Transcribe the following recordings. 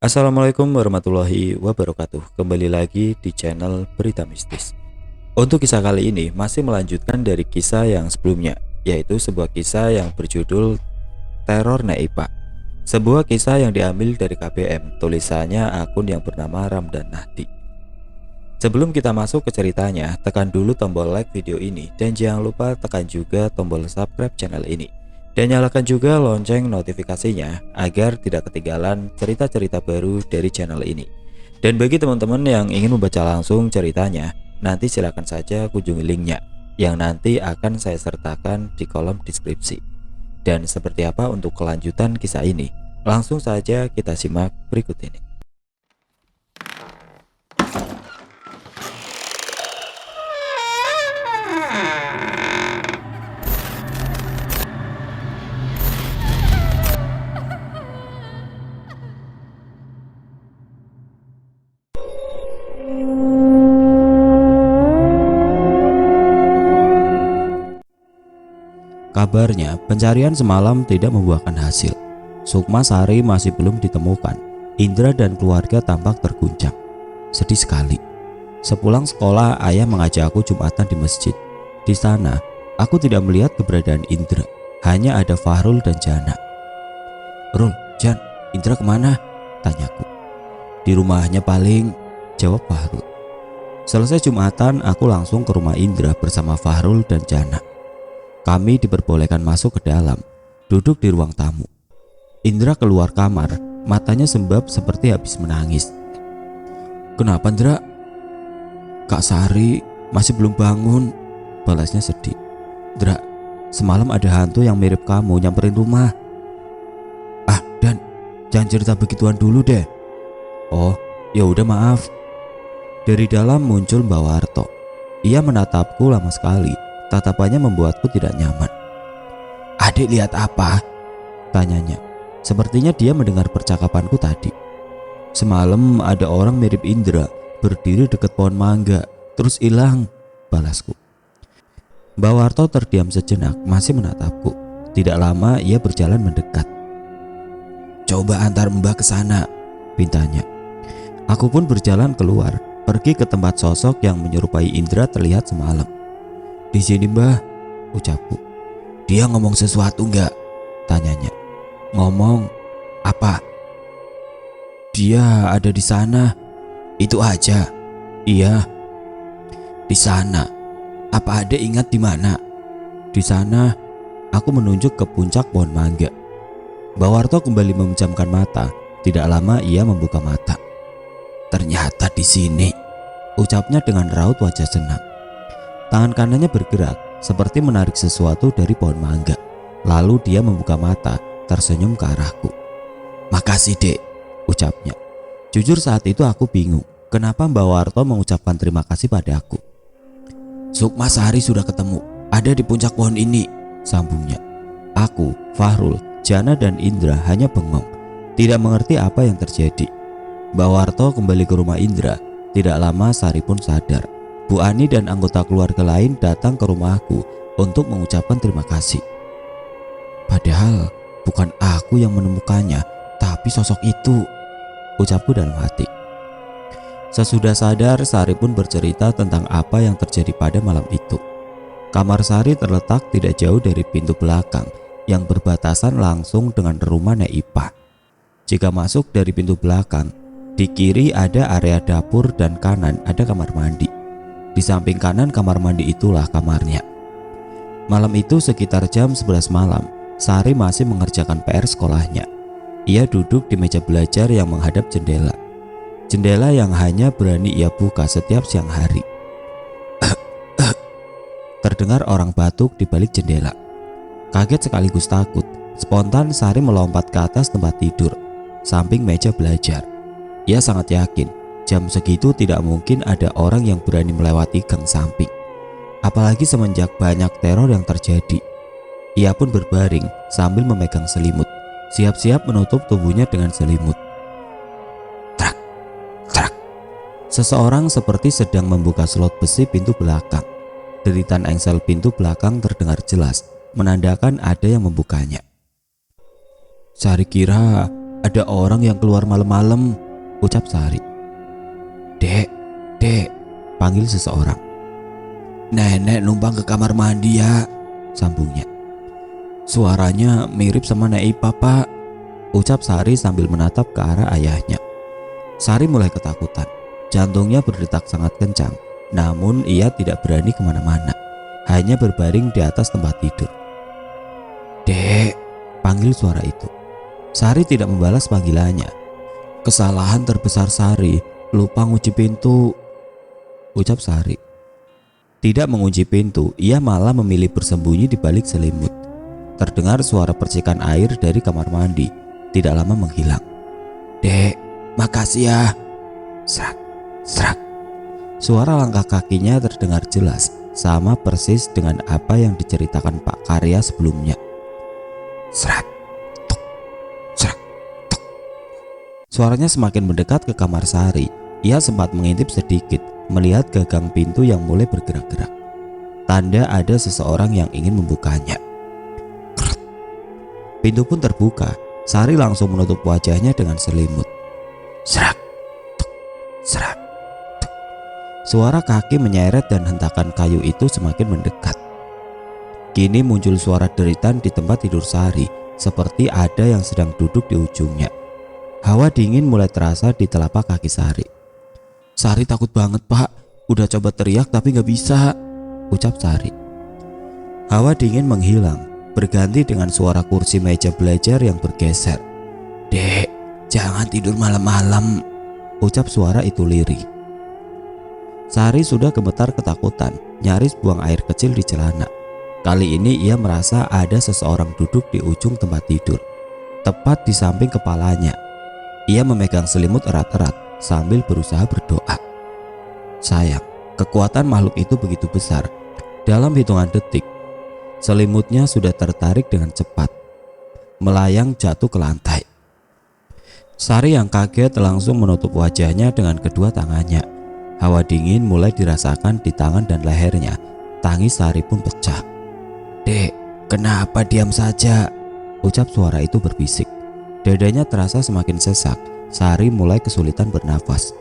Assalamualaikum warahmatullahi wabarakatuh. Kembali lagi di channel Berita Mistis. Untuk kisah kali ini masih melanjutkan dari kisah yang sebelumnya, yaitu sebuah kisah yang berjudul Teror Neipa. Sebuah kisah yang diambil dari KBM, tulisannya akun yang bernama Ramdan Nahdi. Sebelum kita masuk ke ceritanya, tekan dulu tombol like video ini dan jangan lupa tekan juga tombol subscribe channel ini. Dan nyalakan juga lonceng notifikasinya agar tidak ketinggalan cerita-cerita baru dari channel ini. Dan bagi teman-teman yang ingin membaca langsung ceritanya, nanti silakan saja kunjungi linknya yang nanti akan saya sertakan di kolom deskripsi. Dan seperti apa untuk kelanjutan kisah ini? Langsung saja kita simak berikut ini. Kabarnya, pencarian semalam tidak membuahkan hasil. Sukma Sari masih belum ditemukan. Indra dan keluarga tampak terguncang. Sedih sekali. Sepulang sekolah, ayah mengajak aku Jumatan di masjid. Di sana, aku tidak melihat keberadaan Indra. Hanya ada Fahrul dan Jana. "Rul, Jan, Indra kemana?" tanyaku. "Di rumahnya paling," jawab Fahrul. Selesai Jumatan, aku langsung ke rumah Indra bersama Fahrul dan Jana. Kami diperbolehkan masuk ke dalam, duduk di ruang tamu. Indra keluar kamar, matanya sembab seperti habis menangis. "Kenapa, Indra?" "Kak Sari masih belum bangun," balasnya sedih. "Indra, semalam ada hantu yang mirip kamu nyamperin rumah." "Ah, Dan, jangan cerita begituan dulu deh." "Oh, ya udah maaf." Dari dalam muncul Mbak Warto. Ia menatapku lama sekali. Tatapannya membuatku tidak nyaman. "Adik lihat apa?" tanyanya. Sepertinya dia mendengar percakapanku tadi. "Semalam ada orang mirip Indra berdiri dekat pohon mangga, terus hilang," balasku. Mbak Warto terdiam sejenak, masih menatapku. Tidak lama ia berjalan mendekat. "Coba antar Mbak ke sana," pintanya. Aku pun berjalan keluar, pergi ke tempat sosok yang menyerupai Indra terlihat semalam. "Di sini, Mbah," ucapku. "Dia ngomong sesuatu enggak?" tanyanya. "Ngomong apa?" "Dia ada di sana." "Itu aja?" "Iya." "Di sana. Apa Adek ingat di mana?" "Di sana." Aku menunjuk ke puncak pohon mangga. Mbak Warto kembali memejamkan mata. Tidak lama ia membuka mata. "Ternyata di sini," ucapnya dengan raut wajah senang. Tangan kanannya bergerak seperti menarik sesuatu dari pohon mangga. Lalu dia membuka mata, tersenyum ke arahku. "Makasih, Dek," ucapnya. Jujur saat itu aku bingung, kenapa Mbak Warto mengucapkan terima kasih pada aku. "Sukma Sari sudah ketemu, ada di puncak pohon ini," sambungnya. Aku, Fahrul, Jana dan Indra hanya bengong, tidak mengerti apa yang terjadi. Mbak Warto kembali ke rumah Indra. Tidak lama Sari pun sadar. Bu Ani dan anggota keluarga lain datang ke rumahku untuk mengucapkan terima kasih. "Padahal bukan aku yang menemukannya, tapi sosok itu," ucapku dalam hati. Sesudah sadar, Sari pun bercerita tentang apa yang terjadi pada malam itu. Kamar Sari terletak tidak jauh dari pintu belakang yang berbatasan langsung dengan rumah Neipa. Jika masuk dari pintu belakang, di kiri ada area dapur dan kanan ada kamar mandi. Di samping kanan kamar mandi itulah kamarnya. Malam itu sekitar jam 11 malam, Sari masih mengerjakan PR sekolahnya. Ia duduk di meja belajar yang menghadap jendela. Jendela yang hanya berani ia buka setiap siang hari. Terdengar orang batuk di balik jendela. Kaget sekaligus takut, spontan Sari melompat ke atas tempat tidur, samping meja belajar. Ia sangat yakin jam segitu tidak mungkin ada orang yang berani melewati gang samping. Apalagi semenjak banyak teror yang terjadi. Ia pun berbaring sambil memegang selimut, siap-siap menutup tubuhnya dengan selimut. Trak, trak. Seseorang seperti sedang membuka slot besi pintu belakang. Deritan engsel pintu belakang terdengar jelas, menandakan ada yang membukanya. Sari kira ada orang yang keluar malam-malam, ucap Sari. Dek, dek, panggil seseorang. Nenek numpang ke kamar mandi ya, sambungnya. Suaranya mirip sama Nek Ipa, Pak, ucap Sari sambil menatap ke arah ayahnya. Sari mulai ketakutan. Jantungnya berdetak sangat kencang. Namun ia tidak berani kemana-mana. Hanya berbaring di atas tempat tidur. Dek, panggil suara itu. Sari tidak membalas panggilannya. Kesalahan terbesar Sari, lupa ngunci pintu, ucap Sari. Tidak mengunci pintu, ia malah memilih bersembunyi di balik selimut. Terdengar suara percikan air dari kamar mandi. Tidak lama menghilang. Dek, makasih ya. Serak, serak. Suara langkah kakinya terdengar jelas, sama persis dengan apa yang diceritakan Pak Karya sebelumnya. Serak, tok, serak, tok. Suaranya semakin mendekat ke kamar Sari. Ia sempat mengintip sedikit, melihat gagang pintu yang mulai bergerak-gerak. Tanda ada seseorang yang ingin membukanya. Pintu pun terbuka. Sari langsung menutup wajahnya dengan selimut. Serak, tok, serak, tok. Suara kaki menyeret dan hentakan kayu itu semakin mendekat. Kini muncul suara deritan di tempat tidur Sari, seperti ada yang sedang duduk di ujungnya. Hawa dingin mulai terasa di telapak kaki Sari. Sari takut banget, Pak. Udah coba teriak tapi gak bisa, ucap Sari. Hawa dingin menghilang, berganti dengan suara kursi meja belajar yang bergeser. Dek, jangan tidur malam-malam, ucap suara itu lirih. Sari sudah gemetar ketakutan, nyaris buang air kecil di celana. Kali ini ia merasa ada seseorang duduk di ujung tempat tidur, tepat di samping kepalanya. Ia memegang selimut erat-erat sambil berusaha berdoa. Sayang, kekuatan makhluk itu begitu besar. Dalam hitungan detik, selimutnya sudah tertarik dengan cepat, melayang jatuh ke lantai. Sari yang kaget langsung menutup wajahnya dengan kedua tangannya. Hawa dingin mulai dirasakan di tangan dan lehernya. Tangis Sari pun pecah. Dek, kenapa diam saja? Ucap suara itu berbisik. Dadanya terasa semakin sesak. Sari mulai kesulitan bernafas.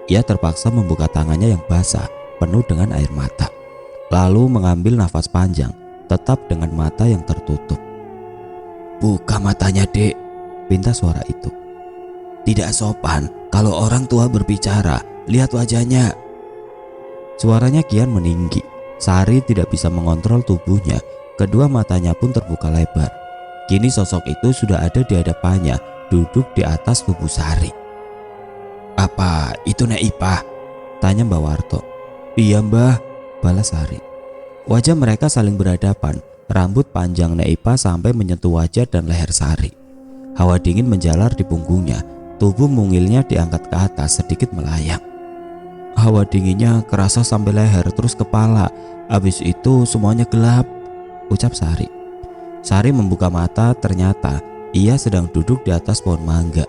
Ia terpaksa membuka tangannya yang basah, penuh dengan air mata. Lalu mengambil nafas panjang, tetap dengan mata yang tertutup. Buka matanya, Dek, pinta suara itu. Tidak sopan kalau orang tua berbicara, lihat wajahnya. Suaranya kian meninggi. Sari tidak bisa mengontrol tubuhnya. Kedua matanya pun terbuka lebar. Kini sosok itu sudah ada di hadapannya, duduk di atas tubuh Sari. Apa itu Nek Ipa? Tanya Mbak Warto. Iya Mbah, balas Sari. Wajah mereka saling berhadapan. Rambut panjang Nek Ipa sampai menyentuh wajah dan leher Sari. Hawa dingin menjalar di punggungnya. Tubuh mungilnya diangkat ke atas sedikit melayang. Hawa dinginnya kerasa sampai leher terus kepala. Habis itu semuanya gelap, ucap Sari. Sari membuka mata, ternyata ia sedang duduk di atas pohon mangga.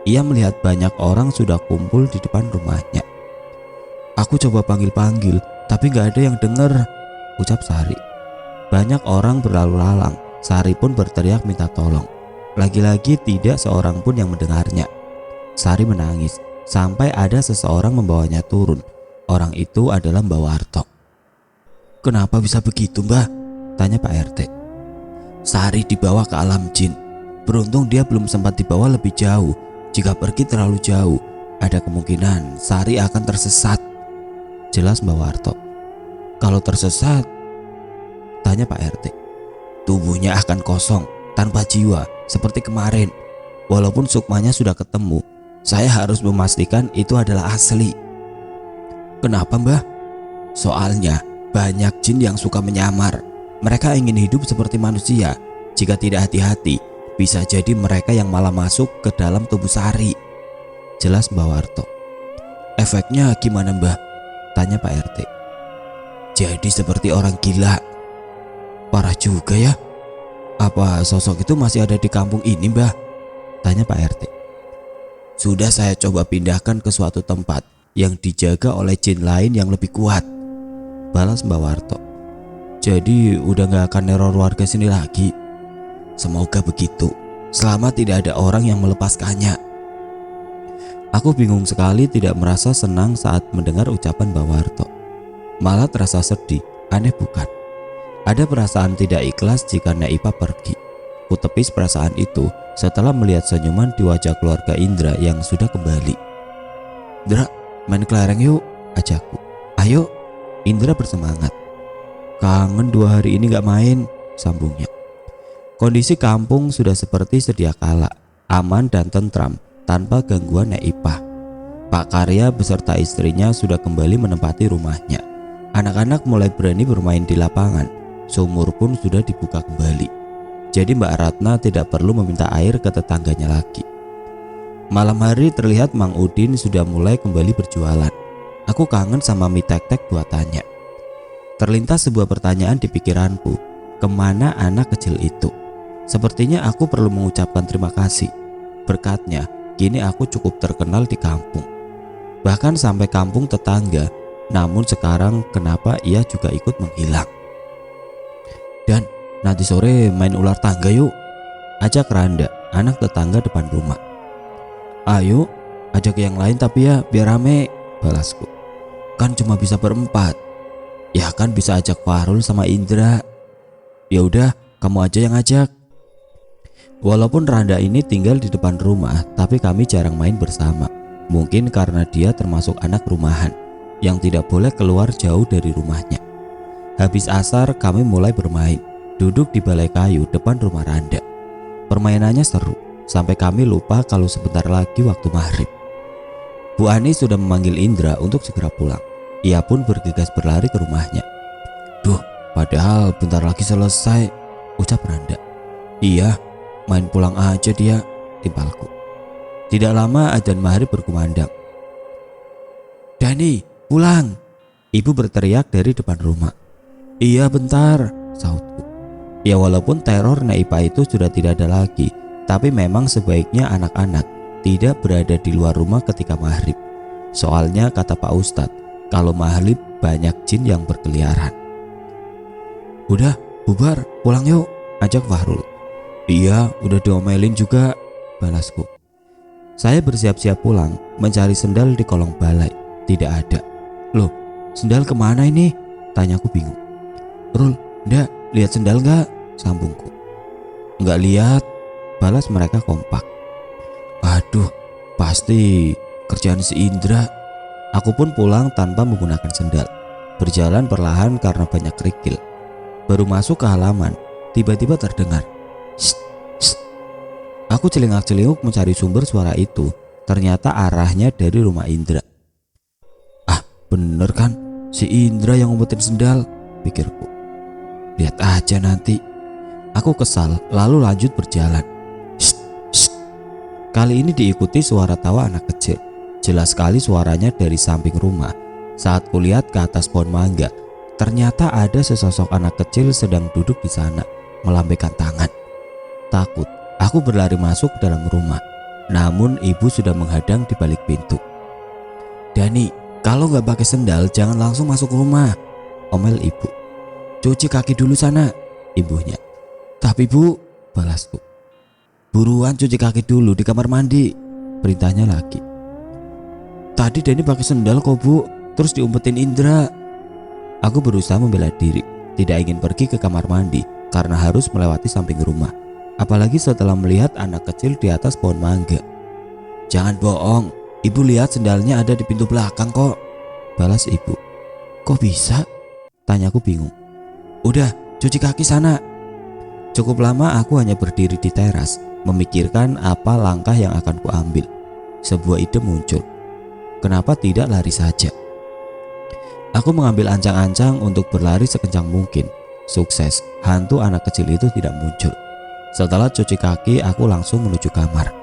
Ia melihat banyak orang sudah kumpul di depan rumahnya. Aku coba panggil-panggil, tapi gak ada yang dengar, ucap Sari. Banyak orang berlalu lalang. Sari pun berteriak minta tolong. Lagi-lagi tidak seorang pun yang mendengarnya. Sari menangis sampai ada seseorang membawanya turun. Orang itu adalah Mbak Warto. Kenapa bisa begitu, Mbah? Tanya Pak RT. Sari dibawa ke alam jin. Beruntung dia belum sempat dibawa lebih jauh. Jika pergi terlalu jauh, ada kemungkinan Sari akan tersesat, jelas Mbak Warto. Kalau tersesat, tanya Pak RT. Tubuhnya akan kosong, tanpa jiwa, seperti kemarin. Walaupun sukmanya sudah ketemu, saya harus memastikan itu adalah asli. Kenapa Mbah? Soalnya banyak jin yang suka menyamar. Mereka ingin hidup seperti manusia. Jika tidak hati-hati, bisa jadi mereka yang malah masuk ke dalam tubuh Sari, jelas Mbak Warto. Efeknya gimana Mbah? Tanya Pak RT. Jadi seperti orang gila. Parah juga ya. Apa sosok itu masih ada di kampung ini Mbah? Tanya Pak RT. Sudah saya coba pindahkan ke suatu tempat yang dijaga oleh jin lain yang lebih kuat, balas Mbak Warto. Jadi udah gak akan neror warga sini lagi. Semoga begitu, selama tidak ada orang yang melepaskannya. Aku bingung sekali, tidak merasa senang saat mendengar ucapan Mbak Warto. Malah terasa sedih, aneh bukan? Ada perasaan tidak ikhlas jika Naipah pergi. Kutepis perasaan itu setelah melihat senyuman di wajah keluarga Indra yang sudah kembali. Indra, main kelereng yuk, ajakku. Ayo, Indra bersemangat. Kangen 2 hari ini gak main, sambungnya. Kondisi kampung sudah seperti sedia kala, aman dan tentram tanpa gangguan Naipah. Pak Karya beserta istrinya sudah kembali menempati rumahnya. Anak-anak mulai berani bermain di lapangan. Sumur pun sudah dibuka kembali. Jadi Mbak Ratna tidak perlu meminta air ke tetangganya lagi. Malam hari terlihat Mang Udin sudah mulai kembali berjualan. Aku kangen sama mie tek-tek buatannya. Terlintas sebuah pertanyaan di pikiranku, kemana anak kecil itu? Sepertinya aku perlu mengucapkan terima kasih. Berkatnya, kini aku cukup terkenal di kampung. Bahkan sampai kampung tetangga. Namun sekarang kenapa ia juga ikut menghilang? Dan nanti sore main ular tangga yuk, ajak Randa, anak tetangga depan rumah. Ayo, ajak yang lain tapi ya biar rame, balasku. Kan cuma bisa berempat. Ya kan bisa ajak Fahrul sama Indra. Ya udah, kamu aja yang ajak. Walaupun Randa ini tinggal di depan rumah, tapi kami jarang main bersama. Mungkin karena dia termasuk anak rumahan yang tidak boleh keluar jauh dari rumahnya. Habis asar kami mulai bermain, duduk di balai kayu depan rumah Randa. Permainannya seru, sampai kami lupa kalau sebentar lagi waktu maghrib. Bu Ani sudah memanggil Indra untuk segera pulang. Ia pun bergegas berlari ke rumahnya. Duh, padahal bentar lagi selesai, ucap Randa. Iya, main pulang aja dia, timpalku. Tidak lama adzan maghrib berkumandang. Dani, pulang, ibu berteriak dari depan rumah. Iya bentar, sahutku. Ya walaupun teror Naipah itu sudah tidak ada lagi, tapi memang sebaiknya anak-anak tidak berada di luar rumah ketika maghrib. Soalnya kata Pak Ustadz, kalau maghrib banyak jin yang berkeliaran. Udah, bubar, pulang yuk, ajak Fahrul. Iya, udah diomelin juga, balasku. Saya bersiap-siap pulang, mencari sendal di kolong balai. Tidak ada. Loh, sendal kemana ini? Tanyaku bingung. Rul, ndak, lihat sendal nggak? Sambungku. Nggak lihat, balas mereka kompak. Aduh, pasti kerjaan si Indra. Aku pun pulang tanpa menggunakan sendal, berjalan perlahan karena banyak kerikil. Baru masuk ke halaman, tiba-tiba terdengar. Shh, shh. Aku celingak-celinguk mencari sumber suara itu. Ternyata arahnya dari rumah Indra. Ah, bener kan? Si Indra yang ngumpetin sendal, pikirku. Lihat aja nanti. Aku kesal lalu lanjut berjalan. Shh, shh. Kali ini diikuti suara tawa anak kecil. Jelas sekali suaranya dari samping rumah. Saat kulihat ke atas pohon mangga, ternyata ada sesosok anak kecil sedang duduk di sana, melambaikan tangan. Takut, aku berlari masuk ke dalam rumah. Namun ibu sudah menghadang di balik pintu. Dani, kalau nggak pakai sendal jangan langsung masuk rumah, omel ibu. Cuci kaki dulu sana, ibunya. Tapi bu, balasku. Buruan cuci kaki dulu di kamar mandi, perintahnya lagi. Tadi Dani pakai sendal kok bu, terus diumpetin Indra. Aku berusaha membela diri, tidak ingin pergi ke kamar mandi karena harus melewati samping rumah. Apalagi setelah melihat anak kecil di atas pohon mangga. Jangan bohong, ibu lihat sendalnya ada di pintu belakang kok, balas ibu. Kok bisa? Tanyaku bingung. Udah, cuci kaki sana. Cukup lama aku hanya berdiri di teras, memikirkan apa langkah yang akan kuambil. Sebuah ide muncul. Kenapa tidak lari saja? Aku mengambil ancang-ancang untuk berlari sekencang mungkin. Sukses, hantu anak kecil itu tidak muncul. Setelah cuci kaki, aku langsung menuju kamar.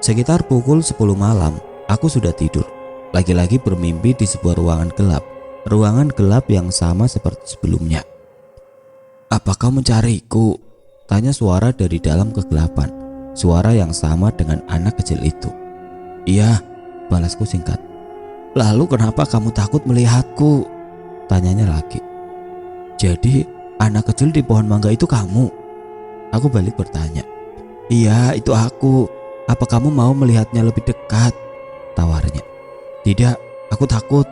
Sekitar pukul 10 malam, aku sudah tidur. Lagi-lagi bermimpi di sebuah ruangan gelap. Ruangan gelap yang sama seperti sebelumnya. Apa kau mencariku? Tanya suara dari dalam kegelapan. Suara yang sama dengan anak kecil itu. Iya, balasku singkat. Lalu kenapa kamu takut melihatku? Tanyanya lagi. Jadi anak kecil di pohon mangga itu kamu? Aku balik bertanya. Iya, itu aku. Apa kamu mau melihatnya lebih dekat? Tawarnya. Tidak, aku takut.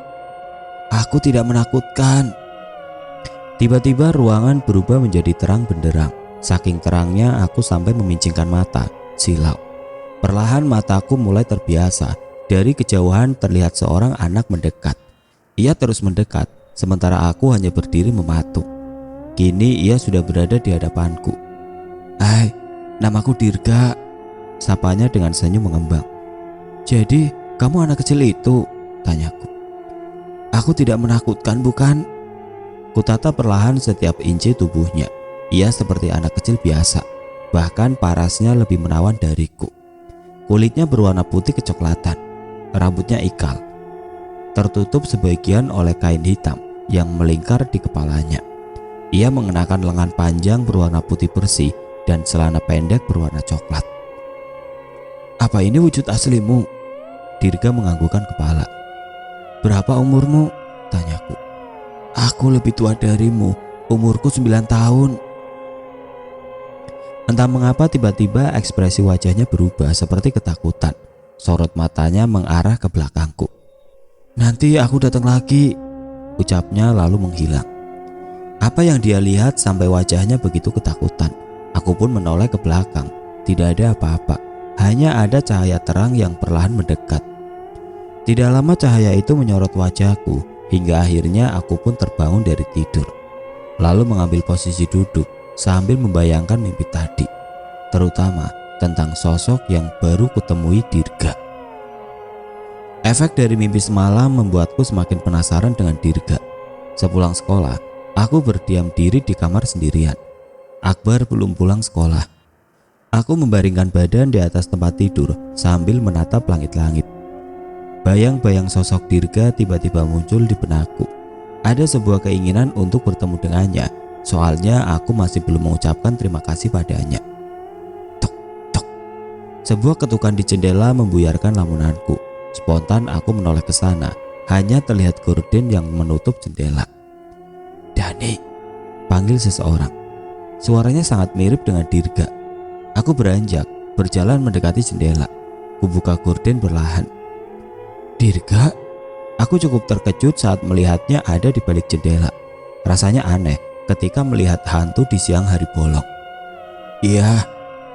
Aku tidak menakutkan. Tiba-tiba ruangan berubah menjadi terang benderang. Saking terangnya aku sampai memincingkan mata, silau. Perlahan mataku mulai terbiasa. Dari kejauhan terlihat seorang anak mendekat. Ia terus mendekat, sementara aku hanya berdiri mematung. Kini ia sudah berada di hadapanku. Hai, namaku Dirga, sapanya dengan senyum mengembang. Jadi, kamu anak kecil itu? Tanyaku. Aku tidak menakutkan, bukan? Kutata perlahan setiap inci tubuhnya. Ia seperti anak kecil biasa, bahkan parasnya lebih menawan dariku. Kulitnya berwarna putih kecoklatan, rambutnya ikal, tertutup sebagian oleh kain hitam yang melingkar di kepalanya. Ia mengenakan lengan panjang berwarna putih bersih dan celana pendek berwarna coklat. Apa ini wujud aslimu? Dirga menganggukkan kepala. Berapa umurmu? Tanyaku. Aku lebih tua darimu, umurku 9 tahun. Entah mengapa tiba-tiba ekspresi wajahnya berubah seperti ketakutan. Sorot matanya mengarah ke belakangku. Nanti aku datang lagi, ucapnya lalu menghilang. Apa yang dia lihat sampai wajahnya begitu ketakutan? Aku pun menoleh ke belakang. Tidak ada apa-apa, hanya ada cahaya terang yang perlahan mendekat. Tidak lama cahaya itu menyorot wajahku, hingga akhirnya aku pun terbangun dari tidur. Lalu mengambil posisi duduk sambil membayangkan mimpi tadi, terutama tentang sosok yang baru kutemui Dirga. Efek dari mimpi semalam membuatku semakin penasaran dengan Dirga. Sepulang sekolah, aku berdiam diri di kamar sendirian. Akbar belum pulang sekolah. Aku membaringkan badan di atas tempat tidur sambil menatap langit-langit. Bayang-bayang sosok Dirga tiba-tiba muncul di benakku. Ada sebuah keinginan untuk bertemu dengannya, soalnya aku masih belum mengucapkan terima kasih padanya. Tok, tok. Sebuah ketukan di jendela membuyarkan lamunanku. Spontan aku menoleh ke sana, hanya terlihat gorden yang menutup jendela. Dani, panggil seseorang. Suaranya sangat mirip dengan Dirga. Aku beranjak, berjalan mendekati jendela. Kubuka gorden perlahan. Dirga? Aku cukup terkejut saat melihatnya ada di balik jendela. Rasanya aneh ketika melihat hantu di siang hari bolong. Iya,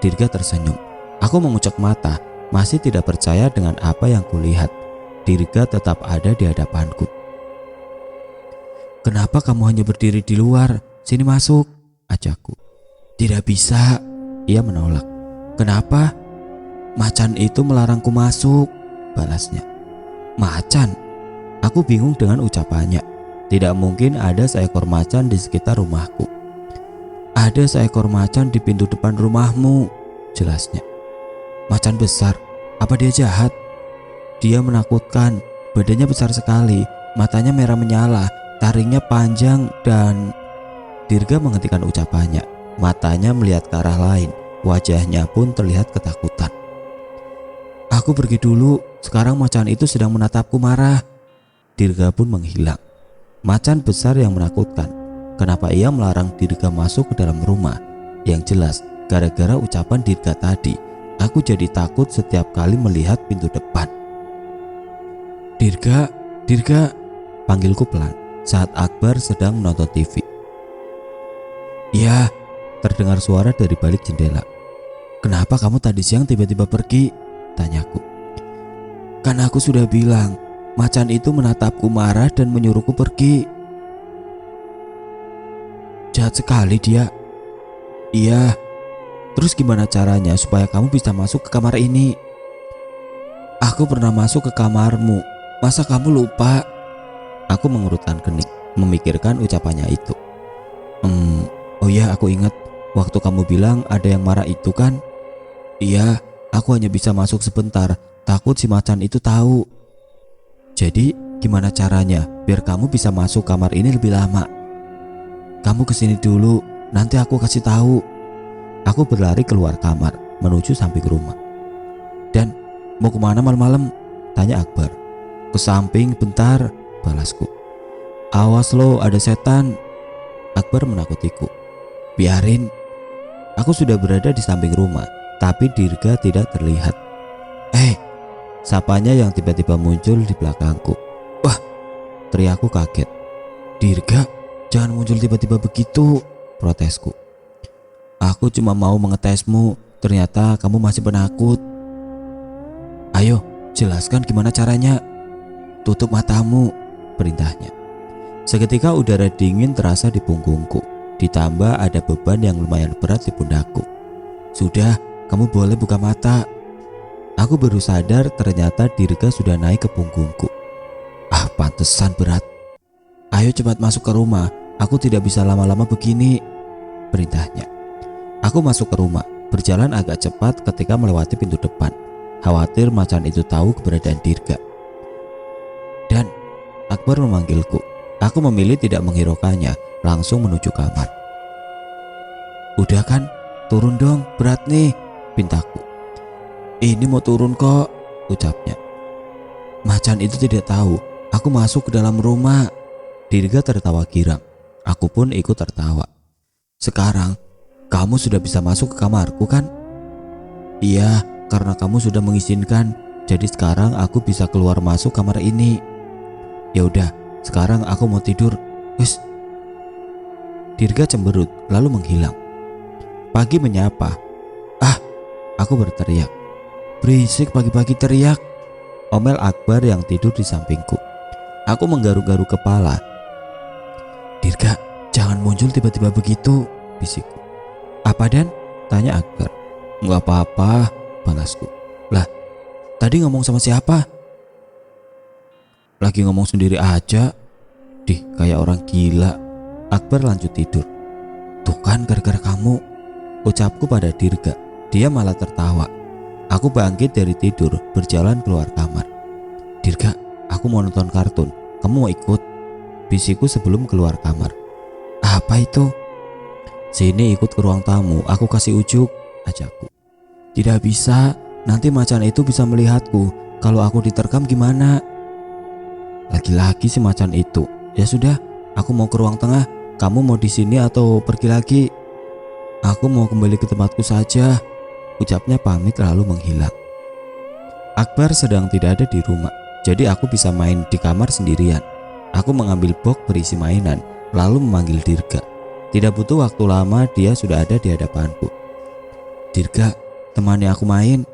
Dirga tersenyum. Aku mengucek mata, masih tidak percaya dengan apa yang kulihat. Dirga tetap ada di hadapanku. Kenapa kamu hanya berdiri di luar? Sini masuk, ajakku. Tidak bisa, ia menolak. Kenapa? Macan itu melarangku masuk, balasnya. Macan? Aku bingung dengan ucapannya. Tidak mungkin ada seekor macan di sekitar rumahku. Ada seekor macan di pintu depan rumahmu, jelasnya. Macan besar, apa dia jahat? Dia menakutkan, badannya besar sekali, matanya merah menyala, taringnya panjang dan... Dirga menghentikan ucapannya, matanya melihat ke arah lain, wajahnya pun terlihat ketakutan. Aku pergi dulu, sekarang macan itu sedang menatapku marah. Dirga pun menghilang. Macan besar yang menakutkan. Kenapa ia melarang Dirga masuk ke dalam rumah? Yang jelas, gara-gara ucapan Dirga tadi, aku jadi takut setiap kali melihat pintu depan. Dirga, Dirga, panggilku pelan saat Akbar sedang menonton TV. Iya, terdengar suara dari balik jendela. Kenapa kamu tadi siang tiba-tiba pergi? Tanyaku. Kan aku sudah bilang, macan itu menatapku marah dan menyuruhku pergi. Jahat sekali dia. Iya. Terus gimana caranya supaya kamu bisa masuk ke kamar ini? Aku pernah masuk ke kamarmu. Masa kamu lupa? Aku mengerutkan kening, memikirkan ucapannya itu. Oh iya, aku ingat. Waktu kamu bilang ada yang marah itu kan? Iya, aku hanya bisa masuk sebentar. Takut si macan itu tahu. Jadi gimana caranya biar kamu bisa masuk kamar ini lebih lama? Kamu kesini dulu, nanti aku kasih tahu. Aku berlari keluar kamar menuju samping rumah. Dan mau kemana malam-malam? Tanya Akbar. Ke samping bentar, balasku. Awas lo, ada setan. Akbar menakutiku. Biarin. Aku sudah berada di samping rumah. tapi Dirga tidak terlihat. Sapanya yang tiba-tiba muncul di belakangku. Wah, teriakku kaget. Dirga, jangan muncul tiba-tiba begitu, protesku. Aku cuma mau mengetesmu, ternyata kamu masih penakut. Ayo, jelaskan gimana caranya. Tutup matamu, perintahnya. Seketika udara dingin terasa di punggungku, ditambah ada beban yang lumayan berat di pundakku. Sudah, kamu boleh buka mata. Aku baru sadar ternyata Dirga sudah naik ke punggungku. Pantesan berat. Ayo cepat masuk ke rumah, aku tidak bisa lama-lama begini, perintahnya. Aku masuk ke rumah, berjalan agak cepat ketika melewati pintu depan. Khawatir macan itu tahu keberadaan Dirga. Dan Akbar memanggilku. Aku memilih tidak menghiraukannya, langsung menuju kamar. Udah kan, turun dong, berat nih, pintaku. Ini mau turun kok, ucapnya. Macan itu tidak tahu aku masuk ke dalam rumah. Dirga tertawa girang. Aku pun ikut tertawa. Sekarang kamu sudah bisa masuk ke kamarku kan? Iya, karena kamu sudah mengizinkan. Jadi sekarang aku bisa keluar masuk kamar ini. Ya udah, sekarang aku mau tidur. Wis. Dirga cemberut lalu menghilang. Pagi menyapa. Aku berteriak. Berisik pagi-pagi teriak, omel Akbar yang tidur di sampingku. Aku menggaruk-garuk kepala. Dirga, jangan muncul tiba-tiba begitu, bisikku. Apa Dan? Tanya Akbar. Nggak apa-apa, balasku. Lah, tadi ngomong sama siapa? Lagi ngomong sendiri aja. Kayak orang gila. Akbar lanjut tidur. Tuh kan gara-gara kamu, ucapku pada Dirga. Dia malah tertawa. Aku bangkit dari tidur, berjalan keluar kamar. Dirga, aku mau nonton kartun. Kamu mau ikut? Bisikku sebelum keluar kamar. Apa itu? Sini ikut ke ruang tamu, aku kasih ujuk, ajakku. Tidak bisa, nanti macan itu bisa melihatku. Kalau aku diterkam gimana? Lagi-lagi si macan itu. Ya sudah, aku mau ke ruang tengah. Kamu mau di sini atau pergi lagi? Aku mau kembali ke tempatku saja, ucapnya pamit lalu menghilang. Akbar sedang tidak ada di rumah, jadi aku bisa main di kamar sendirian. Aku mengambil box berisi mainan, lalu memanggil Dirga. Tidak butuh waktu lama, dia sudah ada di hadapanku. Dirga, temani aku main,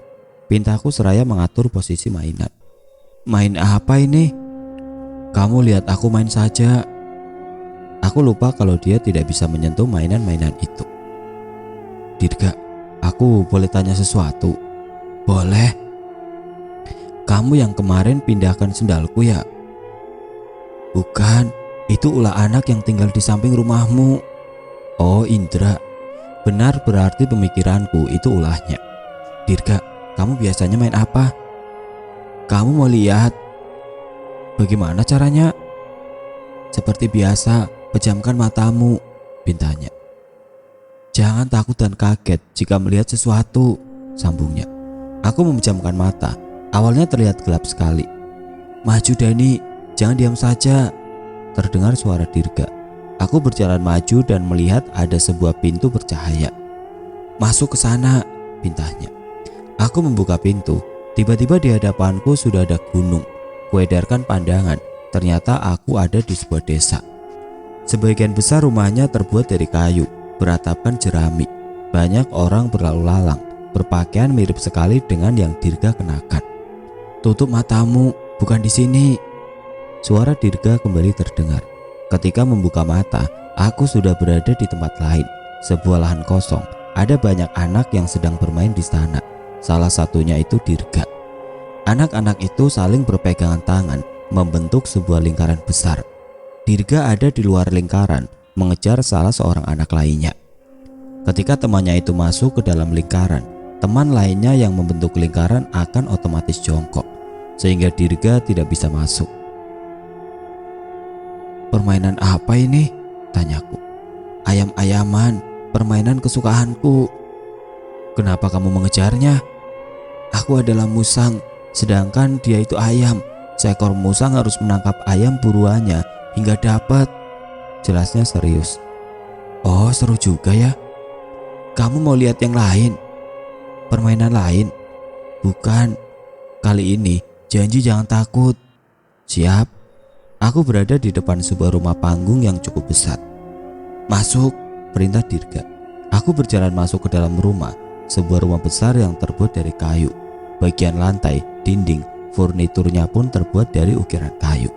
pintaku seraya mengatur posisi mainan. Main apa ini? Kamu lihat aku main saja. Aku lupa kalau dia tidak bisa menyentuh mainan-mainan itu. Dirga, aku boleh tanya sesuatu? Boleh. Kamu yang kemarin pindahkan sendalku ya? Bukan, itu ulah anak yang tinggal di samping rumahmu. Oh Indra, benar berarti pemikiranku itu ulahnya. Dirga, kamu biasanya main apa? Kamu mau lihat? Bagaimana caranya? Seperti biasa, pejamkan matamu, pintanya. Jangan takut dan kaget jika melihat sesuatu, sambungnya. Aku memejamkan mata. Awalnya terlihat gelap sekali. Maju Dani, jangan diam saja, terdengar suara Dirga. Aku berjalan maju dan melihat ada sebuah pintu bercahaya. Masuk ke sana, pintahnya. Aku membuka pintu. Tiba-tiba di hadapanku sudah ada gunung. Kuedarkan pandangan. Ternyata aku ada di sebuah desa. Sebagian besar rumahnya terbuat dari kayu, beratapkan jerami. Banyak orang berlalu lalang, berpakaian mirip sekali dengan yang Dirga kenakan. Tutup matamu, bukan di sini. Suara Dirga kembali terdengar. Ketika membuka mata, aku sudah berada di tempat lain, sebuah lahan kosong. Ada banyak anak yang sedang bermain di sana. Salah satunya itu Dirga. Anak-anak itu saling berpegangan tangan, membentuk sebuah lingkaran besar. Dirga ada di luar lingkaran, mengejar salah seorang anak lainnya. Ketika temannya itu masuk ke dalam lingkaran, teman lainnya yang membentuk lingkaran akan otomatis jongkok, sehingga Dirga tidak bisa masuk. Permainan apa ini? Tanyaku. Ayam-ayaman, permainan kesukaanku. Kenapa kamu mengejarnya? Aku adalah musang, sedangkan dia itu ayam. Seekor musang harus menangkap ayam buruannya hingga dapat. Jelasnya serius. Oh, seru juga ya. Kamu mau lihat yang lain? permainan lain? Bukan, kali ini janji jangan takut. Siap. Aku berada di depan sebuah rumah panggung yang cukup besar. Masuk, perintah Dirga. Aku berjalan masuk ke dalam rumah, sebuah rumah besar yang terbuat dari kayu. Bagian lantai, dinding, furniturnya pun terbuat dari ukiran kayu.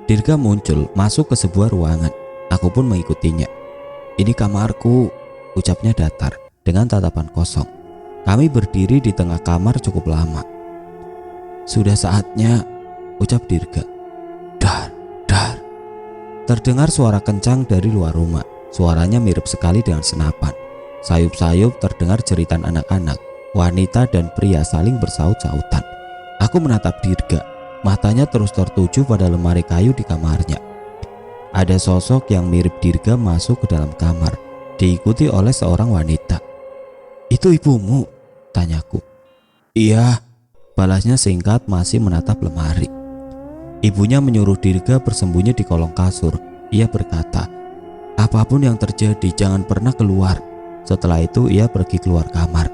Dirga muncul masuk ke sebuah ruangan. Aku pun mengikutinya. Ini kamarku, ucapnya datar dengan tatapan kosong. Kami berdiri di tengah kamar cukup lama. Sudah saatnya, ucap Dirga. Dar, dar. Terdengar suara kencang dari luar rumah. Suaranya mirip sekali dengan senapan. Sayup-sayup terdengar jeritan anak-anak. Wanita dan pria saling bersaut-sautan. Aku menatap Dirga. Matanya terus tertuju pada lemari kayu di kamarnya. Ada sosok yang mirip Dirga masuk ke dalam kamar, diikuti oleh seorang wanita. Itu ibumu? Tanyaku. Iya, balasnya singkat masih menatap lemari. Ibunya menyuruh Dirga bersembunyi di kolong kasur. Ia berkata, apapun yang terjadi jangan pernah keluar. Setelah itu ia pergi keluar kamar.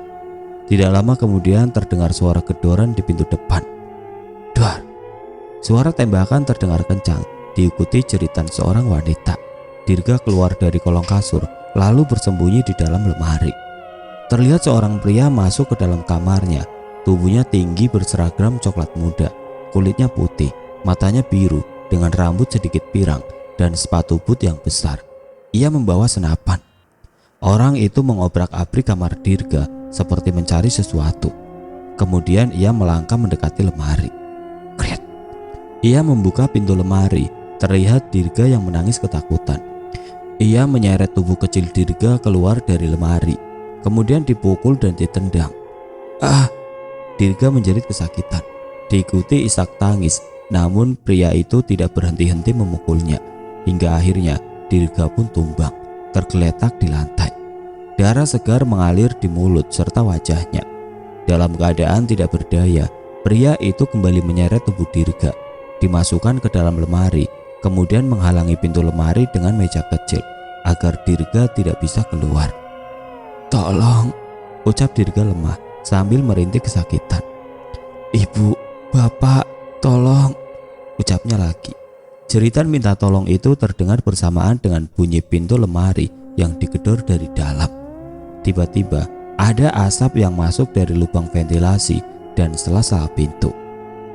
Tidak lama kemudian terdengar suara gedoran di pintu depan. Dar. Suara tembakan terdengar kencang, diikuti jeritan seorang wanita. Dirga keluar dari kolong kasur, lalu bersembunyi di dalam lemari. Terlihat seorang pria masuk ke dalam kamarnya. Tubuhnya tinggi berseragam coklat muda, kulitnya putih, matanya biru dengan rambut sedikit pirang dan sepatu boot yang besar. Ia membawa senapan. Orang itu mengobrak-abrik kamar Dirga seperti mencari sesuatu. Kemudian ia melangkah mendekati lemari. Kriat. Ia membuka pintu lemari. Terlihat Dirga yang menangis ketakutan. Ia menyeret tubuh kecil Dirga keluar dari lemari. Kemudian dipukul dan ditendang. Ah! Dirga menjerit kesakitan. Diikuti isak tangis. Namun pria itu tidak berhenti-henti memukulnya. Hingga akhirnya Dirga pun tumbang, tergeletak di lantai. Darah segar mengalir di mulut serta wajahnya. Dalam keadaan tidak berdaya, pria itu kembali menyeret tubuh Dirga, dimasukkan ke dalam lemari, kemudian menghalangi pintu lemari dengan meja kecil agar Dirga tidak bisa keluar. Tolong, ucap Dirga lemah sambil merintih kesakitan. Ibu, bapak, tolong, ucapnya lagi. Jeritan minta tolong itu terdengar bersamaan dengan bunyi pintu lemari yang digedor dari dalam. Tiba-tiba ada asap yang masuk dari lubang ventilasi dan sela-sela pintu.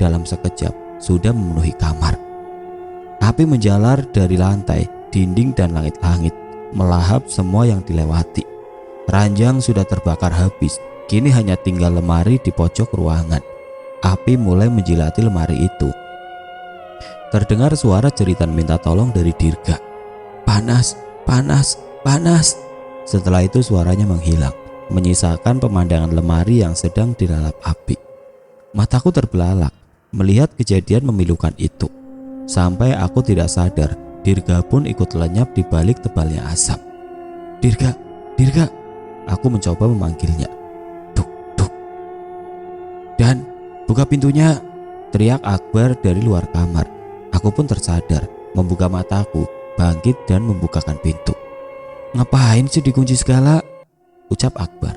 Dalam sekejap sudah memenuhi kamar. Api menjalar dari lantai, dinding dan langit-langit, melahap semua yang dilewati. Ranjang sudah terbakar habis, kini hanya tinggal lemari di pojok ruangan. Api mulai menjilati lemari itu. Terdengar suara jeritan minta tolong dari Dirga. Panas, panas, panas. Setelah itu suaranya menghilang, menyisakan pemandangan lemari yang sedang dilalap api. Mataku terbelalak melihat kejadian memilukan itu. Sampai aku tidak sadar, Dirga pun ikut lenyap di balik tebalnya asap. Dirga, Dirga. Aku mencoba memanggilnya. Duk, duk. Dan buka pintunya, teriak Akbar dari luar kamar. Aku pun tersadar, membuka mataku, bangkit dan membukakan pintu. Ngapain sih dikunci segala? Ucap Akbar.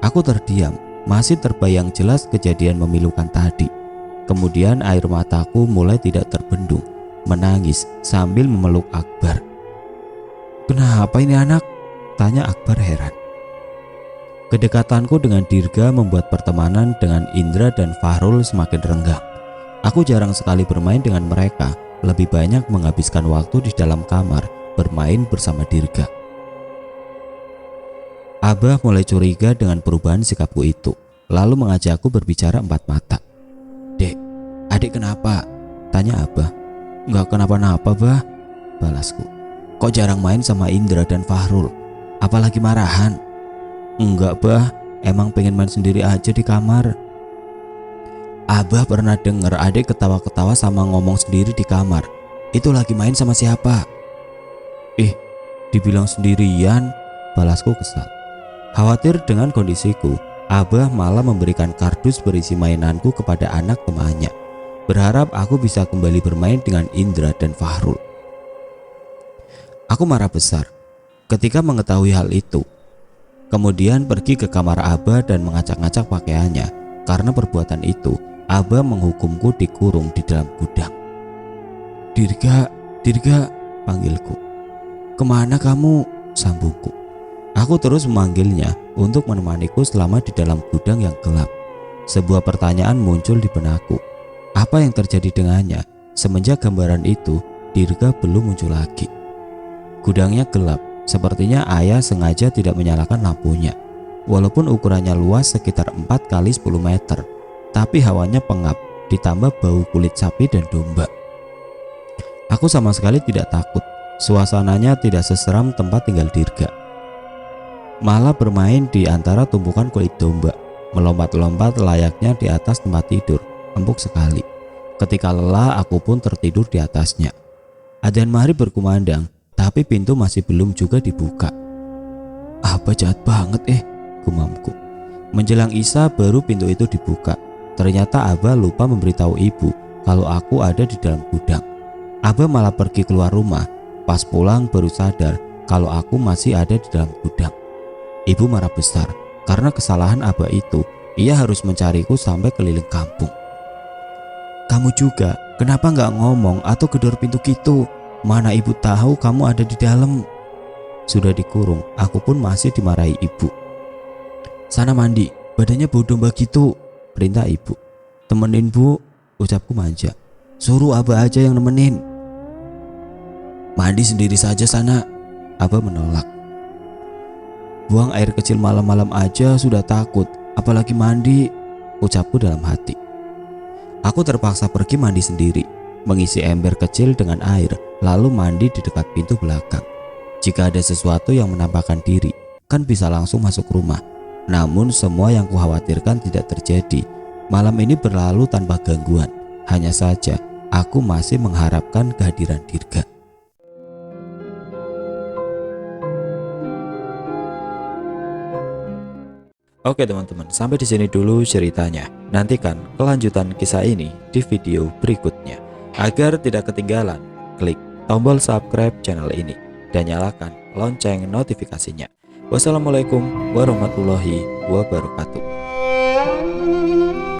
Aku terdiam, masih terbayang jelas kejadian memilukan tadi. Kemudian air mataku mulai tidak terbendung, menangis sambil memeluk Akbar. Kenapa ini anak? Tanya Akbar heran. Kedekatanku dengan Dirga membuat pertemanan dengan Indra dan Fahrul semakin renggang. Aku jarang sekali bermain dengan mereka, lebih banyak menghabiskan waktu di dalam kamar bermain bersama Dirga. Abah mulai curiga dengan perubahan sikapku itu, lalu mengajakku berbicara empat mata. Dek, adik kenapa? Tanya Abah. Enggak kenapa-napa, Bah, balasku. Kok jarang main sama Indra dan Fahrul? Apalagi marahan? Enggak, Bah, emang pengen main sendiri aja di kamar. Abah pernah dengar adik ketawa-ketawa sama ngomong sendiri di kamar. Itu lagi main sama siapa? Dibilang sendirian, balasku kesal. Khawatir dengan kondisiku, Abah malah memberikan kardus berisi mainanku kepada anak temannya, berharap aku bisa kembali bermain dengan Indra dan Fahrul. Aku marah besar ketika mengetahui hal itu. Kemudian pergi ke kamar Abah dan mengacak-ngacak pakaiannya. Karena perbuatan itu, Abah menghukumku dikurung di dalam gudang. "Dirga, Dirga," panggilku. "Kemana kamu?" sambungku. Aku terus memanggilnya untuk menemaniku selama di dalam gudang yang gelap. Sebuah pertanyaan muncul di benakku. Apa yang terjadi dengannya? Semenjak gambaran itu, Dirga belum muncul lagi. Gudangnya gelap, sepertinya ayah sengaja tidak menyalakan lampunya. Walaupun ukurannya luas sekitar 4 kali 10 meter, tapi hawanya pengap ditambah bau kulit sapi dan domba. Aku sama sekali tidak takut. Suasananya tidak seseram tempat tinggal Dirga. Malah bermain di antara tumpukan kulit domba, melompat-lompat layaknya di atas tempat tidur, empuk sekali. Ketika lelah, aku pun tertidur di atasnya. Adzan maghrib berkumandang, tapi pintu masih belum juga dibuka. "Abah jahat banget gumamku. Menjelang Isya baru pintu itu dibuka. Ternyata Abah lupa memberitahu ibu kalau aku ada di dalam gudang. Abah malah pergi keluar rumah. Pas pulang baru sadar kalau aku masih ada di dalam gudang. Ibu marah besar karena kesalahan Abah itu. Ia harus mencariku sampai keliling kampung. "Kamu juga, kenapa nggak ngomong atau gedor pintu gitu? Mana ibu tahu kamu ada di dalam?" Sudah dikurung, aku pun masih dimarahi ibu. "Sana mandi, badannya bau domba gitu," perintah ibu. "Temenin bu," ucapku manja. "Suruh Abah aja yang nemenin." "Mandi sendiri saja sana," Abah menolak. "Buang air kecil malam-malam aja sudah takut, apalagi mandi," ucapku dalam hati. Aku terpaksa pergi mandi sendiri, mengisi ember kecil dengan air, lalu mandi di dekat pintu belakang. Jika ada sesuatu yang menampakkan diri, kan bisa langsung masuk rumah. Namun semua yang kukhawatirkan tidak terjadi. Malam ini berlalu tanpa gangguan. Hanya saja aku masih mengharapkan kehadiran Dirga. Oke teman-teman, sampai di sini dulu ceritanya. Nantikan kelanjutan kisah ini di video berikutnya. Agar tidak ketinggalan, klik tombol subscribe channel ini dan nyalakan lonceng notifikasinya. Wassalamualaikum warahmatullahi wabarakatuh.